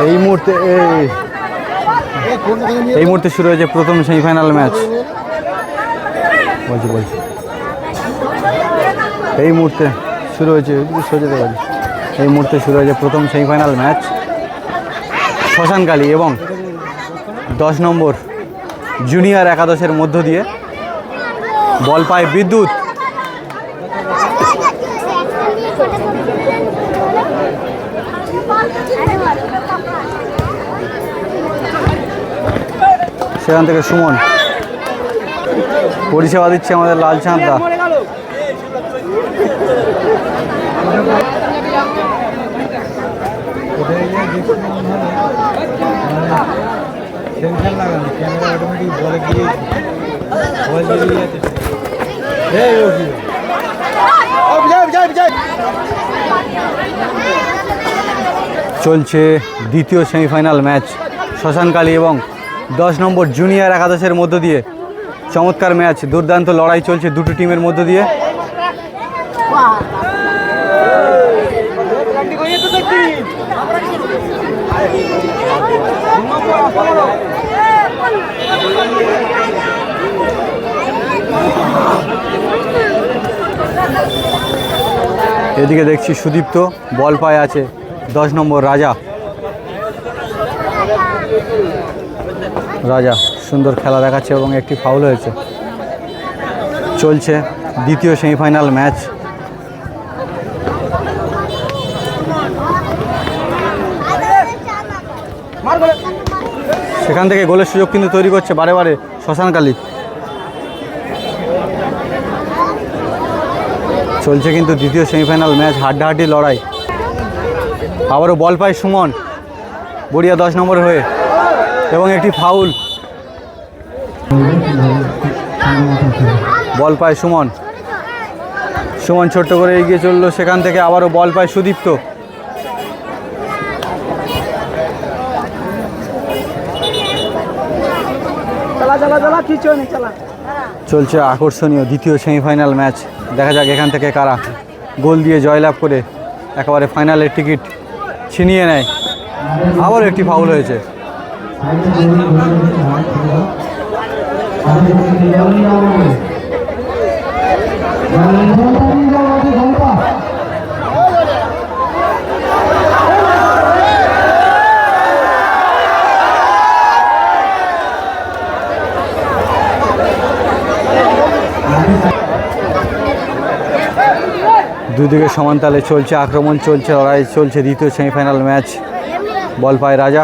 এই মুহূর্তে শুরু হয়েছে প্রথম সেমিফাইনাল ম্যাচ। বলছি এই মুহূর্তে শুরু হয়েছে প্রথম সেমিফাইনাল ম্যাচ শ্মশানকালী এবং 10 নম্বর জুনিয়র একাদশের মধ্য দিয়ে। বল পায় বিদ্যুৎ, সেখান থেকে সুমন পরিষেবা দিচ্ছে আমাদের লাল চাঁদা। চলছে দ্বিতীয় সেমিফাইনাল ম্যাচ শ্মশানকালী এবং 10 নম্বর জুনিয়র একাদশের মধ্য দিয়ে। চমৎকার ম্যাচ, দুর্দান্ত লড়াই চলছে দুটো টিমের মধ্য দিয়ে। এদিকে দেখছি সুদীপ্ত বল পায়ে আছে 10 নম্বর রাজা। সুন্দর খেলা দেখাচ্ছে এবং একটি ফাউল হয়েছে। চলছে দ্বিতীয় সেমিফাইনাল ম্যাচ। সেখান থেকে গোলের সুযোগ কিন্তু তৈরি করছে বারে বারে শ্মশানকালী। চলছে কিন্তু দ্বিতীয় সেমিফাইনাল ম্যাচ, হাড্ডাহাড্ডি লড়াই। আবারও বল পায় সুমন বড়িয়া 10 নম্বরের হয়ে এবং একটি ফাউল। বল পায় সুমন ছোট্ট করে এগিয়ে চললো। সেখান থেকে আবারও বল পায় সুদীপ্ত। চলছে আকর্ষণীয় দ্বিতীয় সেমিফাইনাল ম্যাচ। দেখা যাক এখান থেকে কারা গোল দিয়ে জয়লাভ করে একেবারে ফাইনালের টিকিট ছিনিয়ে নেয়। আবার একটি ফাউল হয়েছে। দুদিকে সমানতালে চলছে আক্রমণ, চলছে লড়াই, চলছে দ্বিতীয় সেমিফাইনাল ম্যাচ। বল পায় রাজা,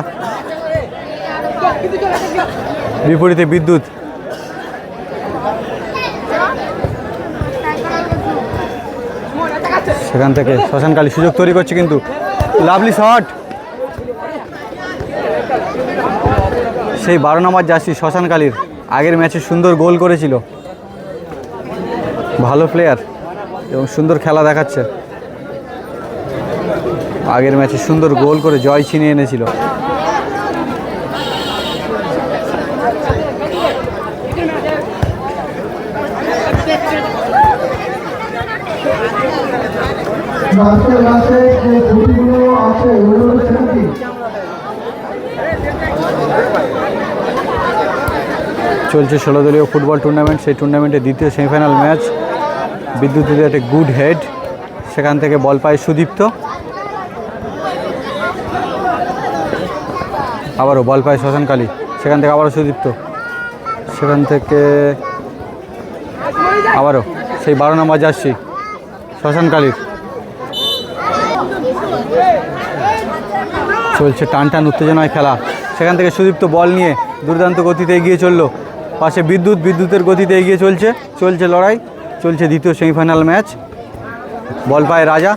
বিপরীতে বিদ্যুৎ। সেখান থেকে শ্মশানকালী সুযোগ তৈরি করছে কিন্তু লাভলি শট। সেই 12 নম্বর জার্সি শ্মশানকালীর আগের ম্যাচে সুন্দর গোল করেছিল। ভালো প্লেয়ার এবং সুন্দর খেলা দেখাচ্ছে। আগের ম্যাচে সুন্দর গোল করে জয় ছিনিয়ে এনেছিল। চলছে 16 দলীয় ফুটবল টুর্নামেন্ট। সেই টুর্নামেন্টের দ্বিতীয় সেমিফাইনাল ম্যাচ। বিদ্যুতের একটা গুড হেড, সেখান থেকে বল পায় সুদীপ্ত। আবারও বল পায় শ্মশানকালী, সেখান থেকে আবারও সুদীপ্ত। সেখান থেকে আবারও সেই 12 নম্বর জার্সি শ্মশানকালীর। চলছে টান উত্তেজনায় খেলা। সেখান থেকে সুদীপ্ত বল নিয়ে দুর্দান্ত গতিতে এগিয়ে চললো। পাশে বিদ্যুতের গতিতে এগিয়ে চলছে লড়াই। চলছে দ্বিতীয় সেমিফাইনাল ম্যাচ। বল পায় রাজা,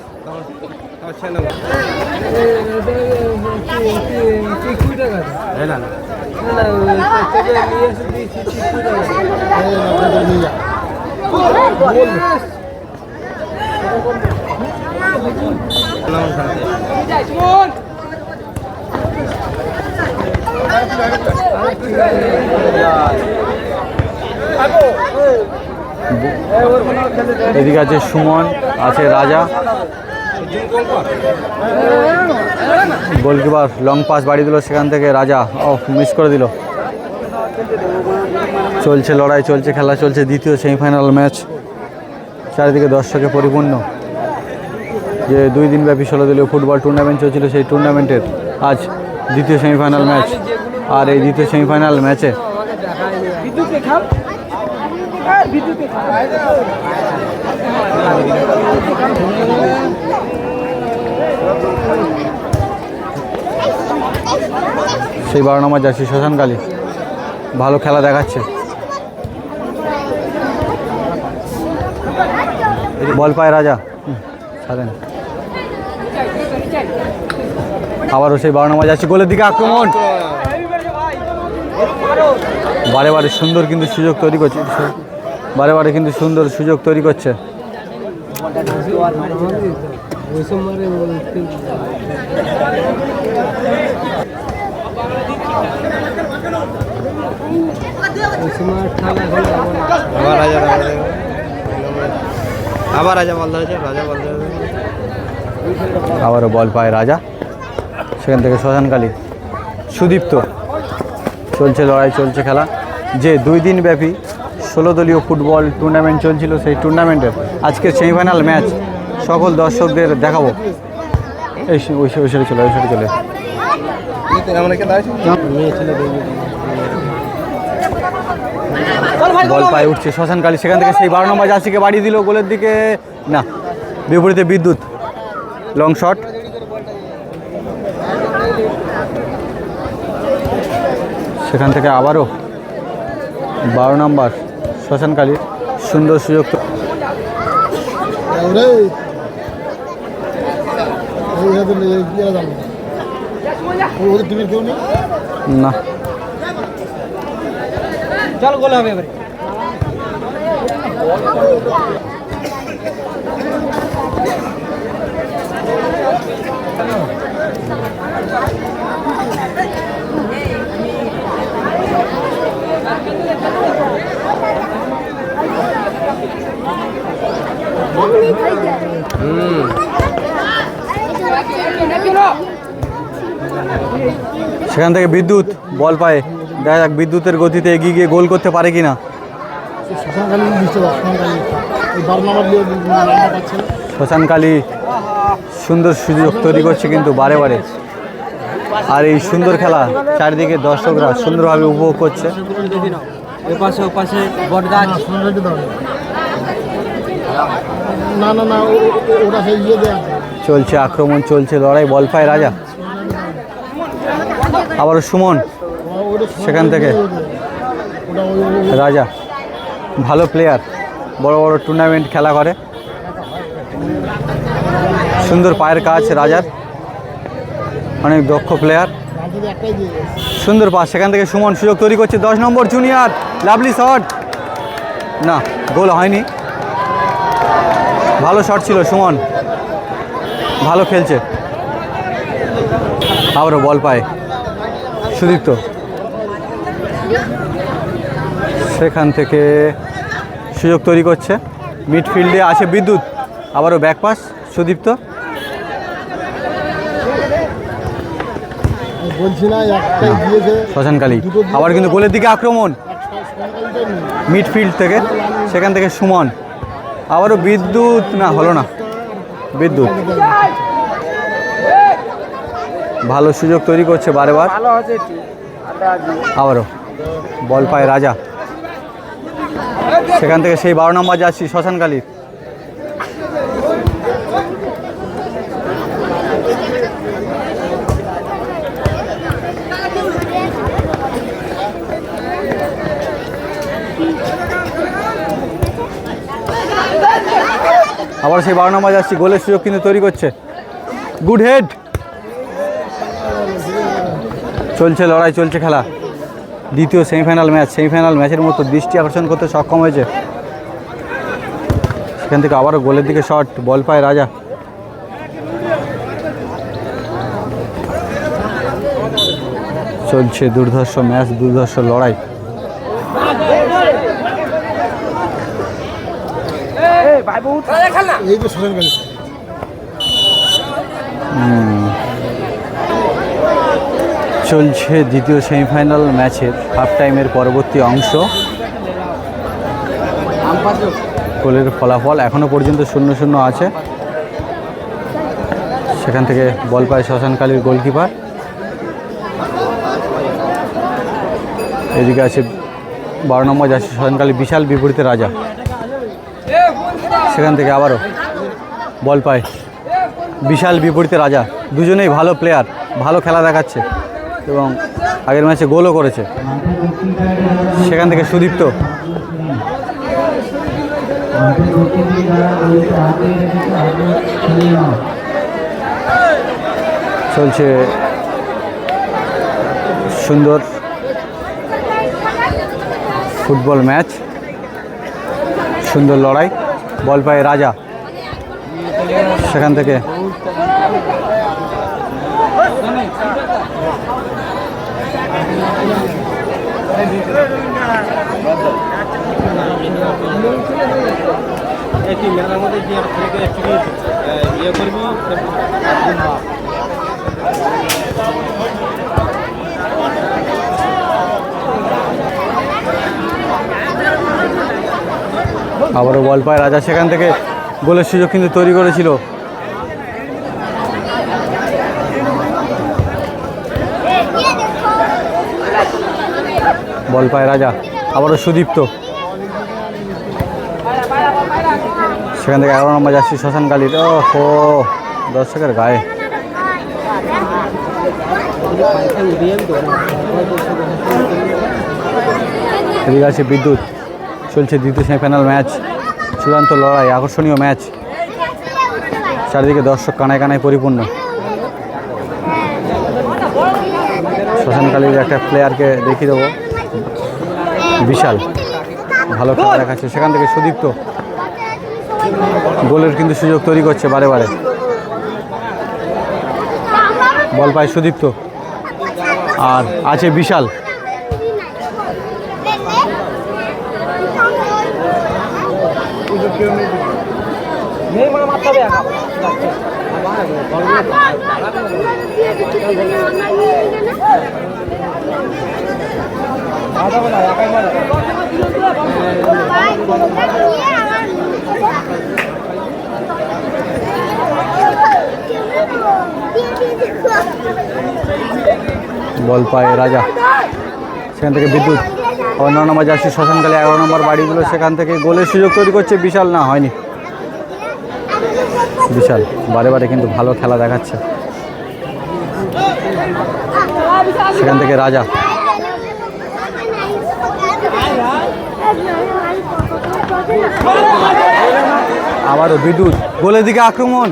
এদিকে আছে সুমন, আছে রাজা, গোলকিপার লং পাস বাড়ি দিল, সেখান থেকে রাজা মিস করে দিল। চলছে লড়াই, চলছে খেলা, চলছে দ্বিতীয় সেমিফাইনাল ম্যাচ। চারিদিকে দর্শকে পরিপূর্ণ। যে 2 দিনব্যাপী 16 দলীয় ফুটবল টুর্নামেন্ট চলছিল, সেই টুর্নামেন্টের আজ দ্বিতীয় সেমিফাইনাল ম্যাচ। আর এই দ্বিতীয় সেমিফাইনাল ম্যাচে সেই 12 নম্বর জার্সি শ্মশানকালী ভালো খেলা দেখাচ্ছে। বল পায় রাজা, ছাড়েন। আবারও সেই 12 নম্বর জার্সি গোলের দিকে আক্রমণ। বারে বারে সুন্দর কিন্তু সুযোগ তৈরি করছে, বারে বারে কিন্তু সুন্দর সুযোগ তৈরি করছে। আবারও বল পায় রাজা, সেখান থেকে শ্মশানকালী সুদীপ্ত। চলছে লড়াই, চলছে খেলা। যে 2 দিন ব্যাপী 16 দলীয় ফুটবল টুর্নামেন্ট চলছিল, সেই টুর্নামেন্টের আজকের সেমিফাইনাল ম্যাচ সকল দর্শকদের দেখাবো। এই ওই সাইডে চলে, ওই সাইডে চলে। বল পায়ে উঠছে শ্মশানকালী, সেখান থেকে সেই 12 নম্বর জার্সিকে বাড়িয়ে দিল গোলের দিকে, না, বিপরীতে বিদ্যুৎ লং শট। সেখান থেকে আবারও 12 নম্বর শ্মশানকালীর সুন্দর সুযোগ। না, চল গোল হবে এবারে। সেখান থেকে বিদ্যুৎ বল পায়, দেখা যাক বিদ্যুতের গতিতে এগিয়ে গিয়ে গোল করতে পারে কিনা। শ্মশানকালী সুন্দর সুযোগ তৈরি করছে কিন্তু বারে বারে। আর এই সুন্দর খেলা চারিদিকে দর্শকরা সুন্দরভাবে উপভোগ করছে। চলছে আক্রমণ, চলছে লড়াই, বল পায় রাজা। আবারও সুমন, সেখান থেকে রাজা ভালো প্লেয়ার, বড় বড় টুর্নামেন্ট খেলা করে। সুন্দর পায়ের কাজ রাজার, অনেক দক্ষ প্লেয়ার, সুন্দর পাস। সেখান থেকে সুমন সুযোগ তৈরি করছে, 10 নম্বর জুনিয়র, লাভলি শট, না গোল হয়নি। ভালো শট ছিল, সুমন ভালো খেলছে। আবারও বল পায় সুদীপ্ত, সেখান থেকে সুযোগ তৈরি করছে। মিডফিল্ডে আছে বিদ্যুৎ, আবারও ব্যাক পাস সুদীপ্ত। শ্মশানকালী আবার কিন্তু গোলের দিকে আক্রমণ মিডফিল্ড থেকে, সেখান থেকে সুমন, আবারও বিদ্যুৎ, না হলো না। বিদ্যুৎ ভালো সুযোগ তৈরি করছে বারে বার। আবারও বল পায় রাজা, সেখান থেকে সেই 12 নম্বর যাচ্ছি শ্মশানকালীর। আবার সেই 12 নম্বর যাচ্ছি, গোলের সুযোগ কিন্তু তৈরি করছে। Good head. চলছে লড়াই, চলছে খেলা। দ্বিতীয় সেমিফাইনাল ম্যাচ, সেমিফাইনাল ম্যাচের মতো দৃষ্টি আকর্ষণ করতে সক্ষম হয়েছে। সেখান থেকে আবারও গোলের দিকে শট, বল পায় রাজা। চলছে দুর্ধর্ষ ম্যাচ, দুর্ধর্ষ লড়াই। চলছে দ্বিতীয় সেমিফাইনাল ম্যাচের হাফ টাইমের পরবর্তী অংশ। গোলের ফলাফল এখনও পর্যন্ত 0-0 আছে। সেখান থেকে বল পায় শ্মশানকালীর গোলকিপার। এদিকে আছে 12 নম্বর যাচ্ছে শ্মশানকালী বিশাল, বিপরীতে রাজা। সেখান থেকে আবারও বল পায় বিশাল, বিপরীতে রাজা। দুজনেই ভালো প্লেয়ার, ভালো খেলা দেখাচ্ছে এবং আগের ম্যাচে গোলও করেছে। সেখান থেকে সুদীপ্ত, চলছে সুন্দর ফুটবল ম্যাচ, সুন্দর লড়াই। বল পায় রাজা। সেখান থেকে আবারও বল পায় রাজা। সেখান থেকে গোলের সুযোগ কিন্তু তৈরি করেছিল। বল পায় রাজা, আবারও সুদীপ্ত। সেখান থেকে 11 নম্বর যাচ্ছি শ্মশানকালীর। ওহো, দর্শকের গায়ে। এদিকে আছে বিদ্যুৎ। চলছে দ্বিতীয় সেমিফাইনাল ম্যাচ, চূড়ান্ত লড়াই, আকর্ষণীয় ম্যাচ। চারিদিকে দর্শক কানায় কানায় পরিপূর্ণ। শ্মশানকালীর একটা প্লেয়ারকে দেখিয়ে দেবো, বিশাল ভালো খেলা দেখাচ্ছে। সেখান থেকে সুদীপ্ত গোলের কিন্তু সুযোগ তৈরি করছে বারে বারে। বল পায় সুদীপ্ত, আর আছে বিশাল। বল পায় রাজা। সেখান থেকে বিদ্যুৎ, আবার 9 নম্বর যাচ্ছে শ্মশানকালী, 11 নম্বর বাড়িগুলো। সেখান থেকে গোলের সুযোগ তৈরি করছে বিশাল, না হয়নি। বিশাল বারে বারে কিন্তু ভালো খেলা দেখাচ্ছে। সেখান থেকে রাজা, আবারও বিদ্যুৎ, গোলের দিকে আক্রমণ।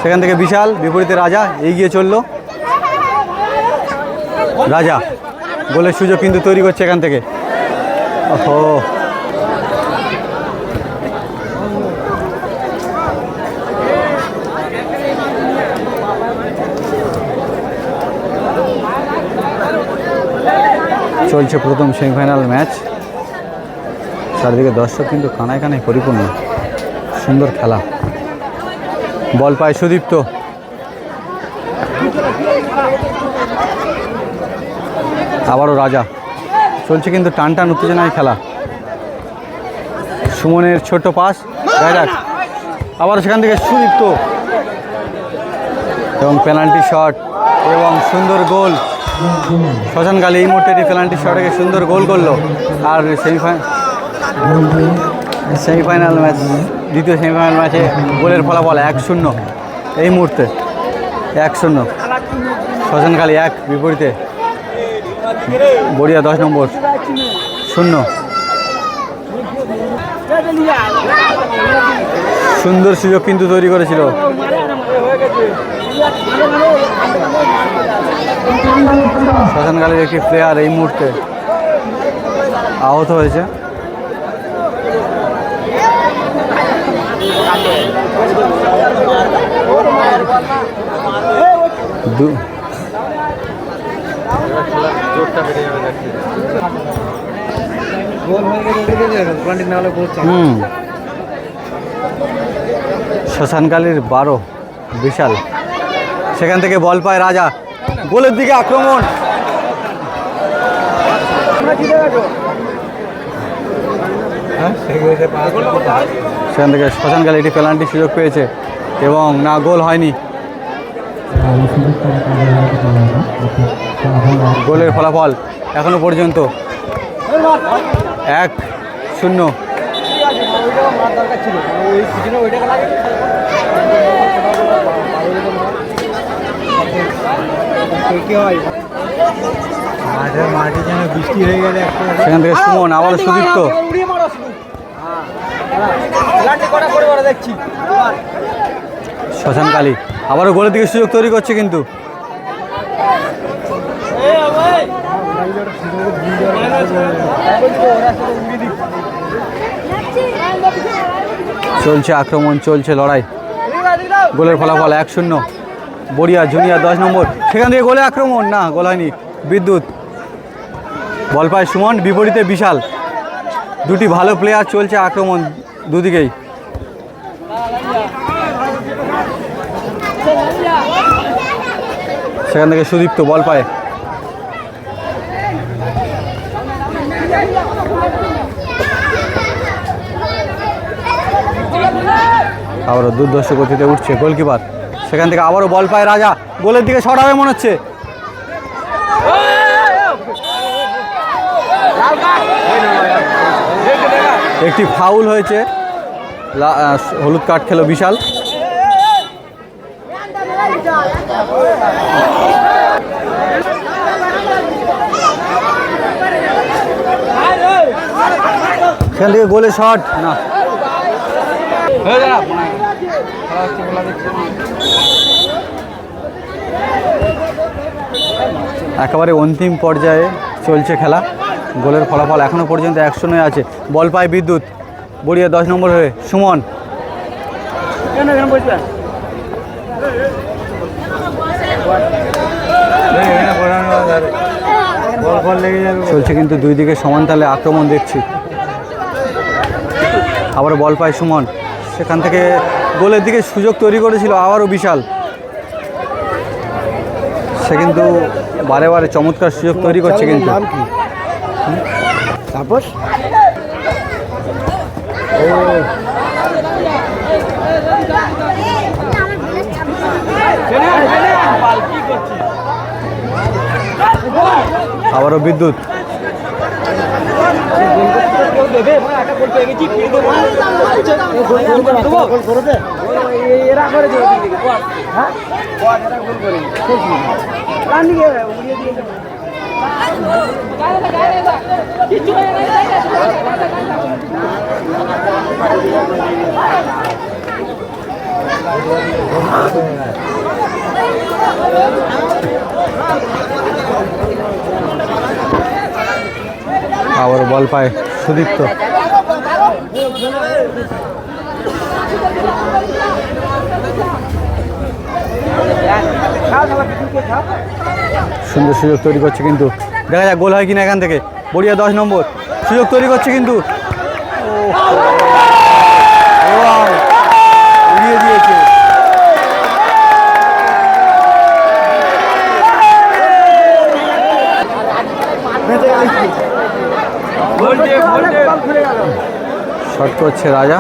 সেখান থেকে বিশাল, বিপরীতে রাজা এগিয়ে চলল। রাজা গোলের সুযোগ কিন্তু তৈরি করছে এখান থেকে। ওহো, চলছে প্রথম সেমিফাইনাল ম্যাচ। চারদিকে দর্শক কিন্তু কানায় কানায় পরিপূর্ণ, সুন্দর খেলা। বল পায় সুদীপ্ত, আবারও রাজা। চলছে কিন্তু টান টান উত্তেজনায় খেলা। সুমনের ছোট পাস, আবারও সেখান থেকে সুদীপ্ত এবং পেনাল্টি শট এবং সুন্দর গোল। শ্মশানকালী এই মুহূর্তে এটি পেনাল্টি শটে সুন্দর গোল করলো। আর সেমিফাইনাল ম্যাচ, দ্বিতীয় সেমিফাইনাল ম্যাচে গোলের ফলাফল 1-0 এই মুহূর্তে। 1-0 শ্মশানকালী 1, বিপরীতে বড়িয়া 10 নম্বর 0। সুন্দর সুযোগ কিন্তু তৈরি করেছিল। শ্মশানকালীর একটি প্লেয়ার এই মুহূর্তে আহত হয়েছে। শ্মশানকালীর 12, বিশাল, সেখান থেকে বল পায় রাজা, গোলের দিকে আক্রমণ, সেখান থেকে শ্মশান কালী এটি পেনাল্টি সুযোগ পেয়েছে এবং না, গোল হয়নি। গোলের ফলাফল এখনো পর্যন্ত 1-0। সেখান থেকে সুমন, আবারও সুদীপ্ত, শ্মশান কালী আবারও গোলের দিকে সুযোগ তৈরি করছে কিন্তু চলছে আক্রমণ, চলছে লড়াই। গোলের ফলাফল 1-0। বড়িয়া জুনিয়র 10 নম্বর, সেখান থেকে গোলে আক্রমণ, না, গোল হয়নি। বিদ্যুৎ, বল পায় সুমন, বিপরীতে বিশাল। দুটি ভালো প্লেয়ার, চলছে আক্রমণ দুদিকেই। সেখান থেকে সুদীপ্ত বল পায়, আবারও দুর্ধর্ষ গতিতে উঠছে গোলকিপার। সেখান থেকে আবারও বল পায় রাজা, গোলের দিকে শট হবে মনে হচ্ছে। একটি ফাউল হয়েছে, হলুদ কার্ড খেলো বিশাল। সেখান থেকে গোলে শট, না, একেবারে অন্তিম পর্যায়ে চলছে খেলা। গোলের ফলাফল এখনো পর্যন্ত 1-0 আছে। বল পায় বিদ্যুৎ, বড়িয়া 10 নম্বর হয়ে সুমন, চলছে কিন্তু দুই দিকে সমান তালে আক্রমণ দেখছি। আবার বল পায় সুমন, সেখান থেকে গোলের দিকে সুযোগ তৈরি করেছিল আবারও বিশাল। সে কিন্তু বারে বারে চমৎকার সুযোগ তৈরি করছে কিন্তু। তারপর আবারও বিদ্যুৎ, আবার বল পায় সুদীপ্ত, সুন্দর সুযোগ তৈরি করছে কিন্তু দেখা যাক গোল হয় কিনা এখান থেকে। বড়িয়া 10 নম্বর সুযোগ তৈরি করছে কিন্তু উড়িয়ে দিয়েছে। শট করছে রাজা,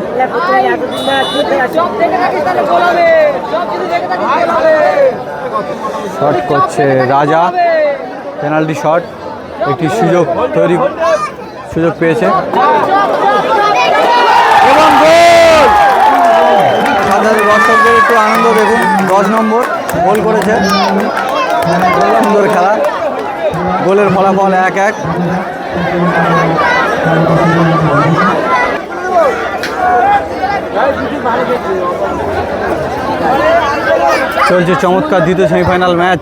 শট করছে রাজা, পেনাল্টি শট। একটি সুযোগ পেয়েছে এবং গোল। সাধারণ দর্শকদের একটু আনন্দ দেখুন, 10 নম্বর গোল করেছে। সুন্দর খেলা, গোলের ফলাফল 1-1। চলছে চমৎকার দ্বিতীয় সেমিফাইনাল ম্যাচ।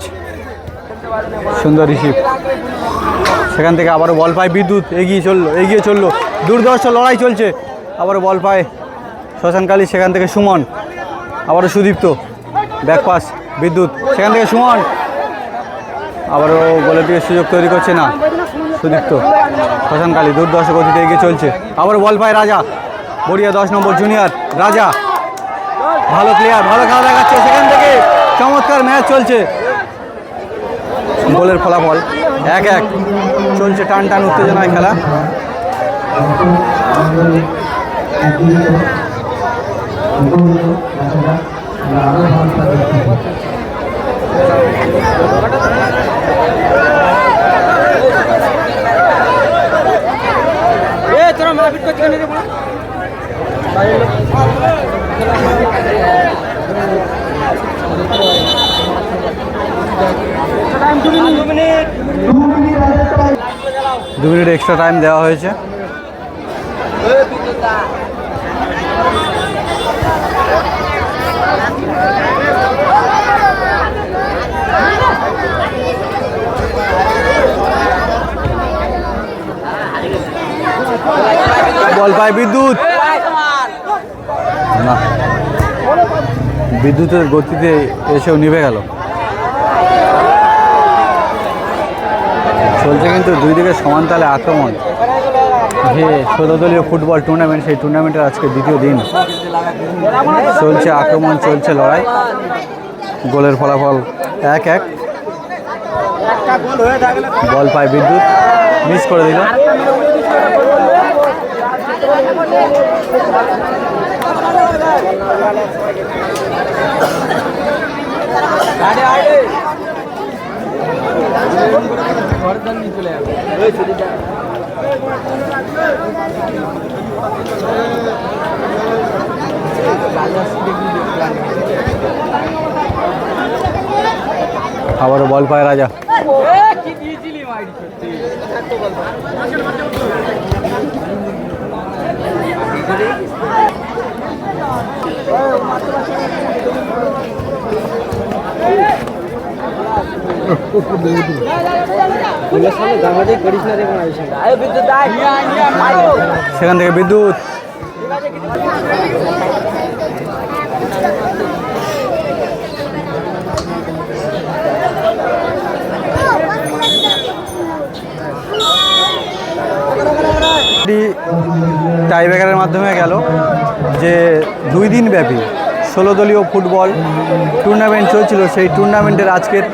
সুন্দর রিসিভ, সেখান থেকে আবারও বল পায় বিদ্যুৎ, এগিয়ে চললো, দুর্ধর্ষ লড়াই চলছে। আবারও বল পায় শ্মশান কালী, সেখান থেকে সুমন, আবারও সুদীপ্ত, ব্যাক পাস বিদ্যুৎ, সেখান থেকে সুমন, আবারও গোলের দিকে সুযোগ তৈরি করছে না সুদীপ্ত। শ্মশান কালী দুর্ধর্ষ গতিতে এগিয়ে চলছে, আবারও বল পায় রাজা, বড়িয়া 10 নম্বর জুনিয়র রাজা, ভালো প্লেয়ার, ভালো খেলা দেখাচ্ছে। সেখান থেকে চমৎকার ম্যাচ চলছে। গোলের ফলাফল 1-1। চলছে টান টান উত্তেজনায় খেলা। তোরা মারপিট করছিস কেন রে? 2 মিনিট এক্সট্রা টাইম দেওয়া হয়েছে। বল পায় বিদ্যুৎ, না বিদ্যুতের গতিতে এসেও নিভে গেল। চলছে কিন্তু দুই দিকে সমান তালে আক্রমণ। যে 16 দলীয় ফুটবল টুর্নামেন্ট, সেই টুর্নামেন্টের আজকে দ্বিতীয় দিন। চলছে আক্রমণ, চলছে লড়াই। গোলের ফলাফল 1-1। বল পায় বিদ্যুৎ, মিস করে দিল। আবারও বল পায় রাজা। সেখান থেকে বিদ্যুৎ, টাইব্রেকারের মাধ্যমে গেল যে 2 দিন ব্যাপী 16 দলীয় ফুটবল টুর্নামেন্ট চলছিল। সেই টুর্নামেন্টের আজকের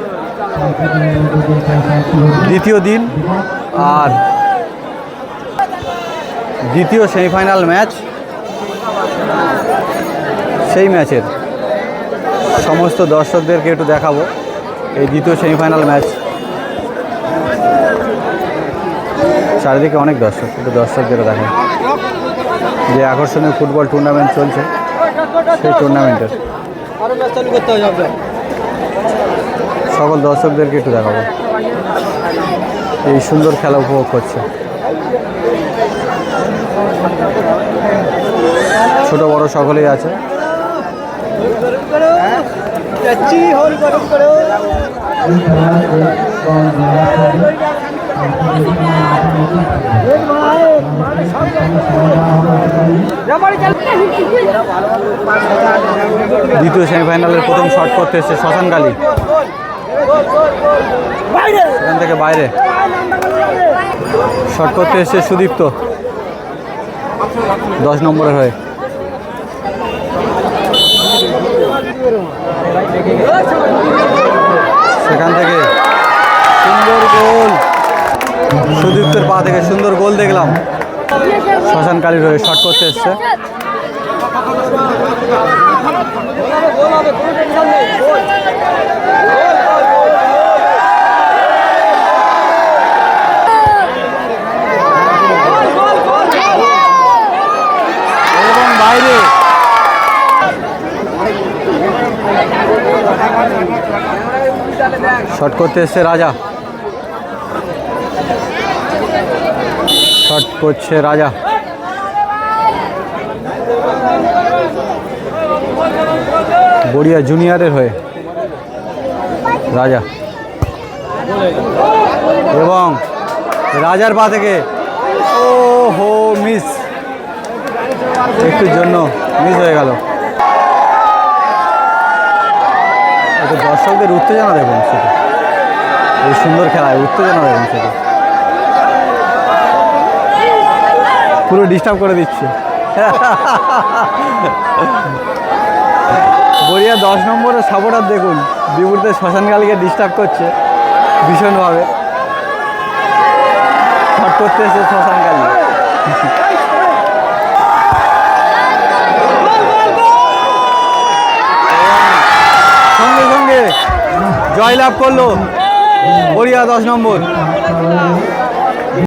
দ্বিতীয় দিন আর দ্বিতীয় সেমিফাইনাল ম্যাচ। সেই ম্যাচের সমস্ত দর্শকদেরকে একটু দেখাবো এই দ্বিতীয় সেমিফাইনাল ম্যাচ। চারিদিকে অনেক দর্শক, একটু দর্শকদেরও দেখেন যে আকর্ষণীয় ফুটবল টুর্নামেন্ট চলছে। সেই টুর্নামেন্টের সকল দর্শকদেরকে একটু দেখাবো এই সুন্দর খেলা উপভোগ করছে। ছোট বড় সকলেই আছে। দ্বিতীয় সেমিফাইনালের প্রথম শট করতে এসেছে শ্মশানকালী। এখান থেকে বাইরে শট করতে এসেছে সুদীপ্ত 10 নম্বরের হয়ে। সেখান থেকে সুন্দর গোল, সুদীপ্তের পা থেকে সুন্দর গোল দেখলাম। শ্মশানকালীর হয়ে শট করতে এসছে। এবং বাইরে শট করতে এসছে রাজা, শট করছে রাজা। বড়িয়া জুনিয়রের হয়ে রাজা, এবং রাজার পা থেকে ও হো মিস, একটুর জন্য মিস হয়ে গেল। একটু দর্শকদের উত্তেজনা দেখুন শুধু, এই সুন্দর খেলায় উত্তেজনা দেখুন শুধু, পুরো ডিস্টার্ব করে দিচ্ছে। বড়িয়া 10 নম্বরের সাপোর্টার দেখুন বিপরীতে শ্মশানকালীকে ডিস্টার্ব করছে ভীষণভাবে। শট করতে এসে শ্মশানকালী সঙ্গে সঙ্গে জয়লাভ করলো বড়িয়া 10 নম্বর।